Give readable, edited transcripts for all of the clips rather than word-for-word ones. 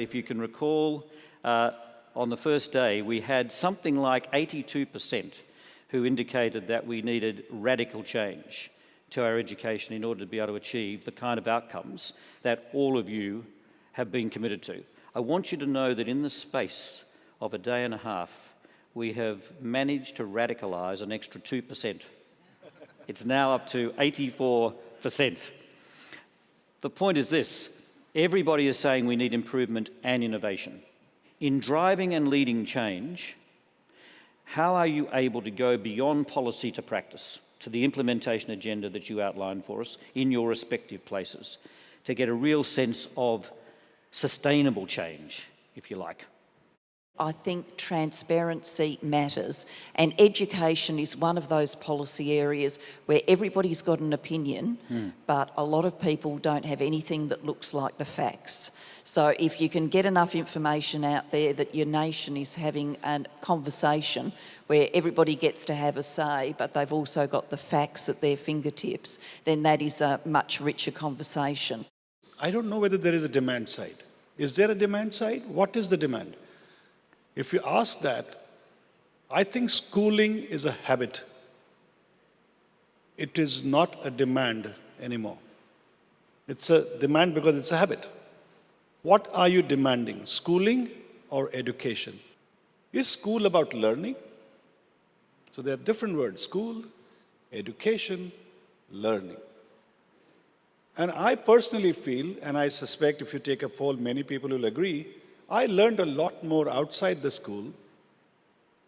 if you can recall, on the first day, we had something like 82% who indicated that we needed radical change to our education in order to be able to achieve the kind of outcomes that all of you have been committed to. I want you to know that in the space of a day and a half, we have managed to radicalise an extra 2%. It's now up to 84%. The point is this: everybody is saying we need improvement and innovation. In driving and leading change, how are you able to go beyond policy to practice, to the implementation agenda that you outlined for us in your respective places, to get a real sense of sustainable change, if you like? I think transparency matters, and education is one of those policy areas where everybody's got an opinion, but a lot of people don't have anything that looks like the facts. So if you can get enough information out there that your nation is having a conversation where everybody gets to have a say, but they've also got the facts at their fingertips, then that is a much richer conversation. I don't know whether there is a demand side. Is there a demand side? What is the demand? If you ask that, I think schooling is a habit. It is not a demand anymore. It's a demand because it's a habit. What are you demanding, schooling or education? Is school about learning? So there are different words: school, education, learning. And I personally feel, and I suspect if you take a poll, many people will agree, I learned a lot more outside the school,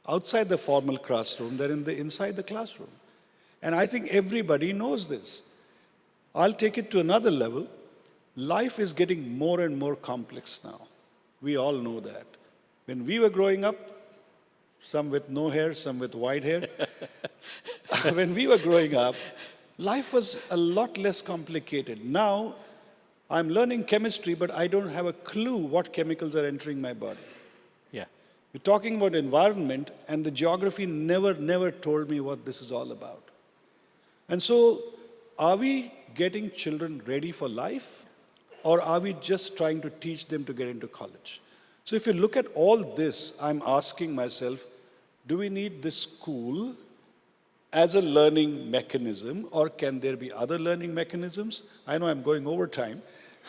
outside the formal classroom, than inside the classroom. And I think everybody knows this. I'll take it to another level. Life is getting more and more complex now. We all know that. When we were growing up, some with no hair, some with white hair, when we were growing up, life was a lot less complicated. Now, I'm learning chemistry, but I don't have a clue what chemicals are entering my body. Yeah. You're talking about environment, and the geography never told me what this is all about. And so, are we getting children ready for life, or are we just trying to teach them to get into college? So if you look at all this, I'm asking myself, do we need this school as a learning mechanism, or can there be other learning mechanisms? I know I'm going over time,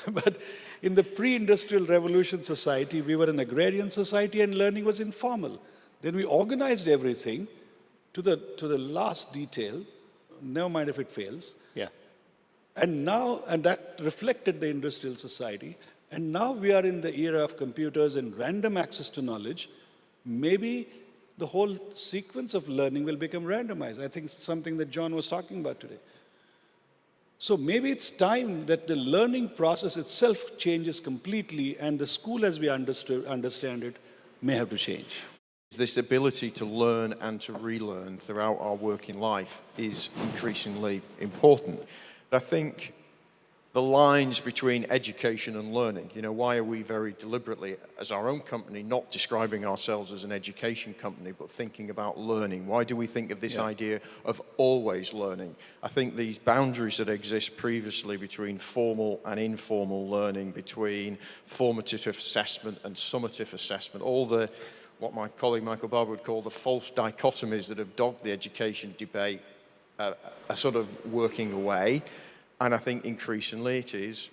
but in the pre-industrial revolution society, we were an agrarian society and learning was informal. Then we organized everything to the last detail, never mind if it fails. Yeah. And that reflected the industrial society. And now we are in the era of computers and random access to knowledge. Maybe the whole sequence of learning will become randomized. I think it's something that John was talking about today. So maybe it's time that the learning process itself changes completely, and the school as we understand it may have to change. This ability to learn and to relearn throughout our working life is increasingly important. But I think the lines between education and learning, why are we very deliberately, as our own company, not describing ourselves as an education company, but thinking about learning? Why do we think of this idea of always learning? I think these boundaries that exist previously between formal and informal learning, between formative assessment and summative assessment, all the, what my colleague Michael Barber would call the false dichotomies that have dogged the education debate are sort of working away. And I think increasingly it is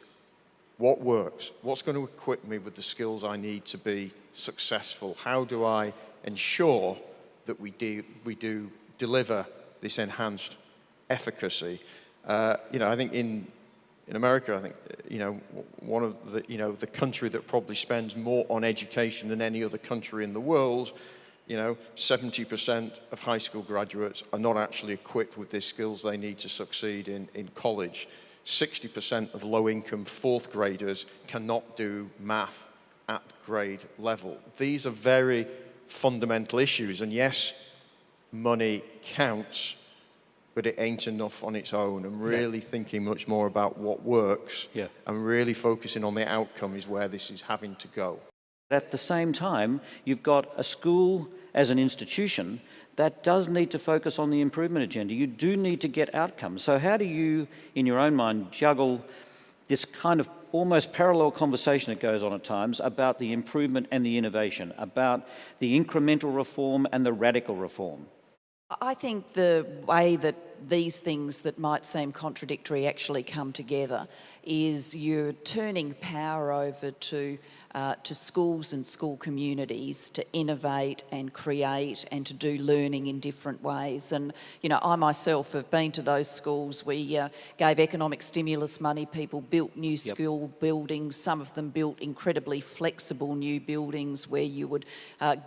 what works, what's going to equip me with the skills I need to be successful. How do I ensure that we do deliver this enhanced efficacy? I think in America, I think one of the the country that probably spends more on education than any other country in the world. 70% of high school graduates are not actually equipped with the skills they need to succeed in college. 60% of low-income fourth graders cannot do math at grade level. These are very fundamental issues, and yes, money counts, but it ain't enough on its own, and really thinking much more about what works and really focusing on the outcome is where this is having to go. At the same time, you've got a school as an institution that does need to focus on the improvement agenda. You do need to get outcomes. So how do you, in your own mind, juggle this kind of almost parallel conversation that goes on at times about the improvement and the innovation, about the incremental reform and the radical reform. I think the way that these things that might seem contradictory actually come together is you're turning power over to schools and school communities to innovate and create and to do learning in different ways. And, you know, I myself have been to those schools. We gave economic stimulus money, people built new school buildings, some of them built incredibly flexible new buildings where you would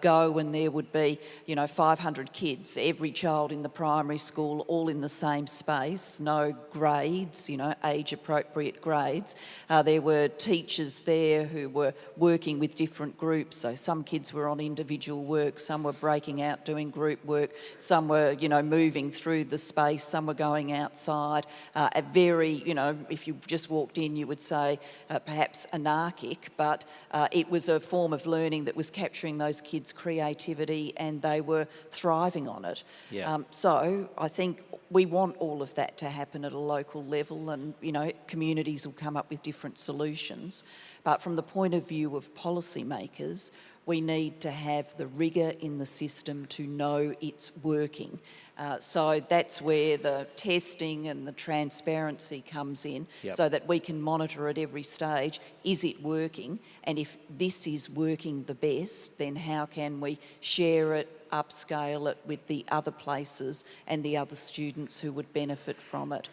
go and there would be, you know, 500 kids, every child in the primary school, all in the same space, no grades, you know, age-appropriate grades. There were teachers there who were working with different groups. So some kids were on individual work, some were breaking out doing group work, some were, you know, moving through the space, some were going outside. A very, you know, if you just walked in, you would say perhaps anarchic, but it was a form of learning that was capturing those kids' creativity and they were thriving on it. Yeah. So I think we want all of that to happen at a local level, and, you know, communities will come up with different solutions. But from the point of view of policymakers, we need to have the rigour in the system to know it's working. So that's where the testing and the transparency comes in, so that we can monitor at every stage, is it working? And if this is working the best, then how can we share it, upscale it with the other places and the other students who would benefit from it?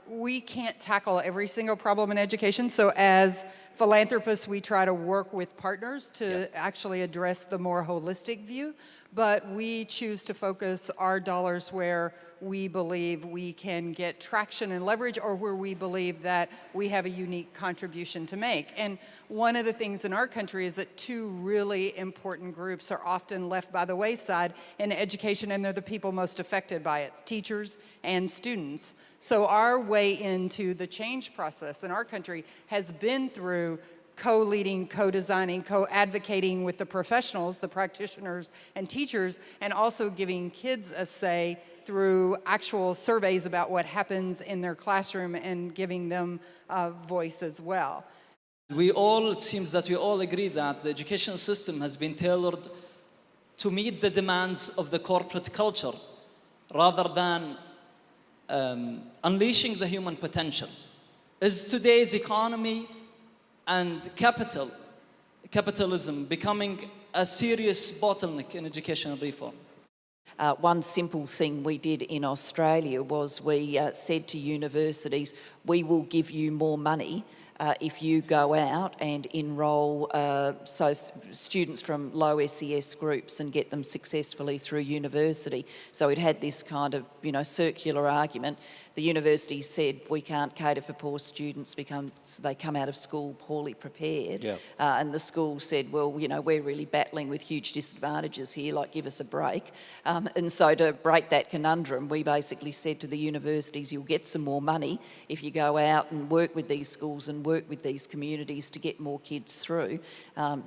We can't tackle every single problem in education, so as philanthropists, we try to work with partners to actually address the more holistic view, but we choose to focus our dollars where we believe we can get traction and leverage, or where we believe that we have a unique contribution to make. And one of the things in our country is that two really important groups are often left by the wayside in education, and they're the people most affected by it, teachers and students. So our way into the change process in our country has been through co-leading, co-designing, co-advocating with the professionals, the practitioners and teachers, and also giving kids a say through actual surveys about what happens in their classroom and giving them a voice as well. It seems that we all agree that the education system has been tailored to meet the demands of the corporate culture rather than unleashing the human potential. Is today's economy and capitalism becoming a serious bottleneck in educational reform? One simple thing we did in Australia was we said to universities, we will give you more money if you go out and enrol students from low SES groups and get them successfully through university. So it had this kind of, you know, circular argument. The university said we can't cater for poor students because they come out of school poorly prepared. And the school said, well, you know, we're really battling with huge disadvantages here, like give us a break. And so to break that conundrum, we basically said to the universities, you'll get some more money if you go out and work with these schools and work with these communities to get more kids through.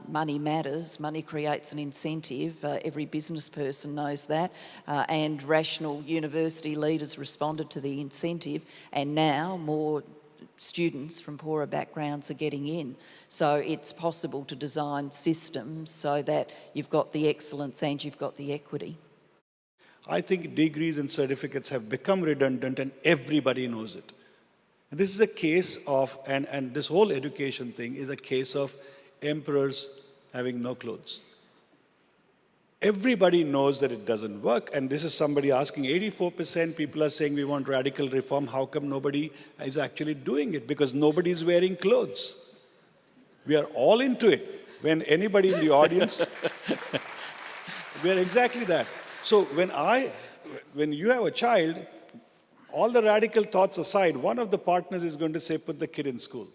Money matters, money creates an incentive, every business person knows that, and rational university leaders responded to the incentive, and now more students from poorer backgrounds are getting in. So it's possible to design systems so that you've got the excellence and you've got the equity. I think degrees and certificates have become redundant and everybody knows it. And this is a case of, and this whole education thing is a case of emperors having no clothes. Everybody knows that it doesn't work, and this is somebody asking, 84% people are saying we want radical reform. How come nobody is actually doing it? Because nobody is wearing clothes. We are all into it. When anybody in the audience, we are exactly that. So when you have a child, all the radical thoughts aside, one of the partners is going to say, put the kid in school.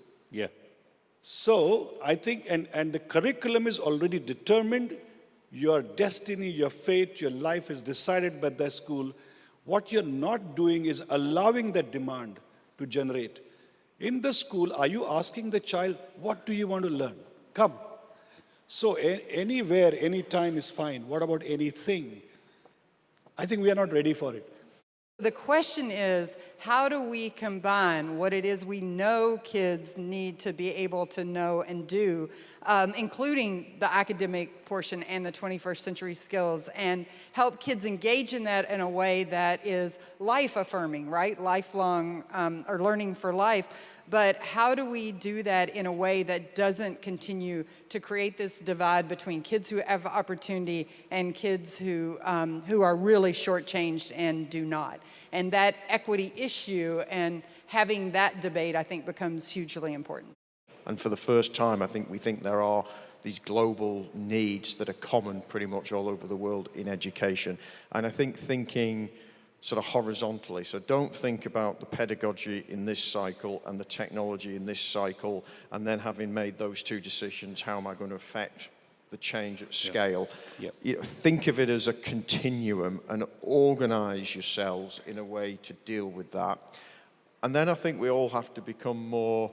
So I think, and the curriculum is already determined. Your destiny, your fate, your life is decided by the school. What you're not doing is allowing that demand to generate. In the school, are you asking the child, what do you want to learn? Come. So anywhere, anytime is fine. What about anything? I think we are not ready for it. The question is, how do we combine what it is we know kids need to be able to know and do, including the academic portion and the 21st century skills, and help kids engage in that in a way that is life-affirming, right? Lifelong, or learning for life. But how do we do that in a way that doesn't continue to create this divide between kids who have opportunity and kids who are really shortchanged and do not? And that equity issue and having that debate, I think, becomes hugely important. And for the first time, I think we think there are these global needs that are common pretty much all over the world in education. And I think thinking sort of horizontally. So don't think about the pedagogy in this cycle and the technology in this cycle, and then having made those two decisions, how am I going to affect the change at scale? Yep. You know, think of it as a continuum and organize yourselves in a way to deal with that. And then I think we all have to become more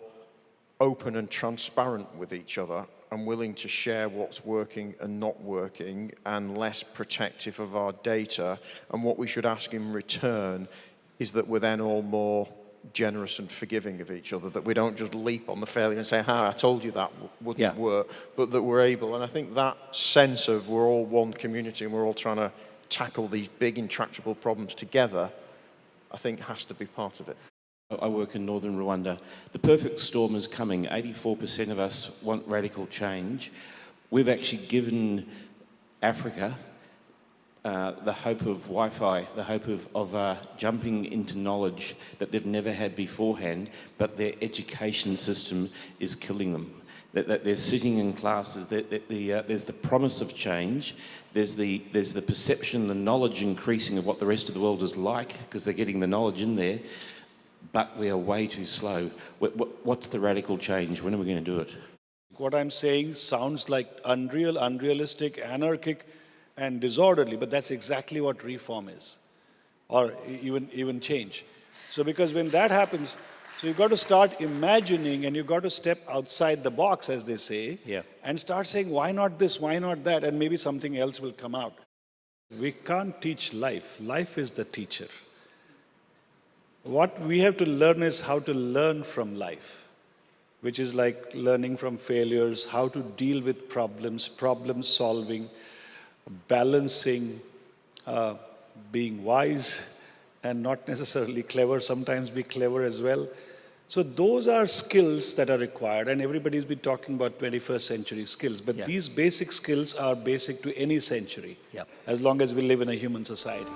open and transparent with each other and willing to share what's working and not working, and less protective of our data. And what we should ask in return is that we're then all more generous and forgiving of each other, that we don't just leap on the failure and say, I told you that wouldn't work, but that we're able. And I think that sense of we're all one community and we're all trying to tackle these big intractable problems together, I think has to be part of it. I work in northern Rwanda. The perfect storm is coming. 84% of us want radical change. We've actually given Africa the hope of Wi-Fi, the hope of jumping into knowledge that they've never had beforehand, but their education system is killing them. That they're sitting in classes, there's the promise of change, there's the perception, the knowledge increasing of what the rest of the world is like, because they're getting the knowledge in there, but we are way too slow. What's the radical change? When are we going to do it? What I'm saying sounds like unreal, unrealistic, anarchic, and disorderly, but that's exactly what reform is, or even change. So because when that happens, so you've got to start imagining, and you've got to step outside the box, as they say, and start saying, why not this, why not that, and maybe something else will come out. We can't teach life. Life is the teacher. What we have to learn is how to learn from life, which is like learning from failures, how to deal with problems, problem solving, balancing, being wise and not necessarily clever, sometimes be clever as well. So those are skills that are required, and everybody's been talking about 21st century skills, but these basic skills are basic to any century, as long as we live in a human society.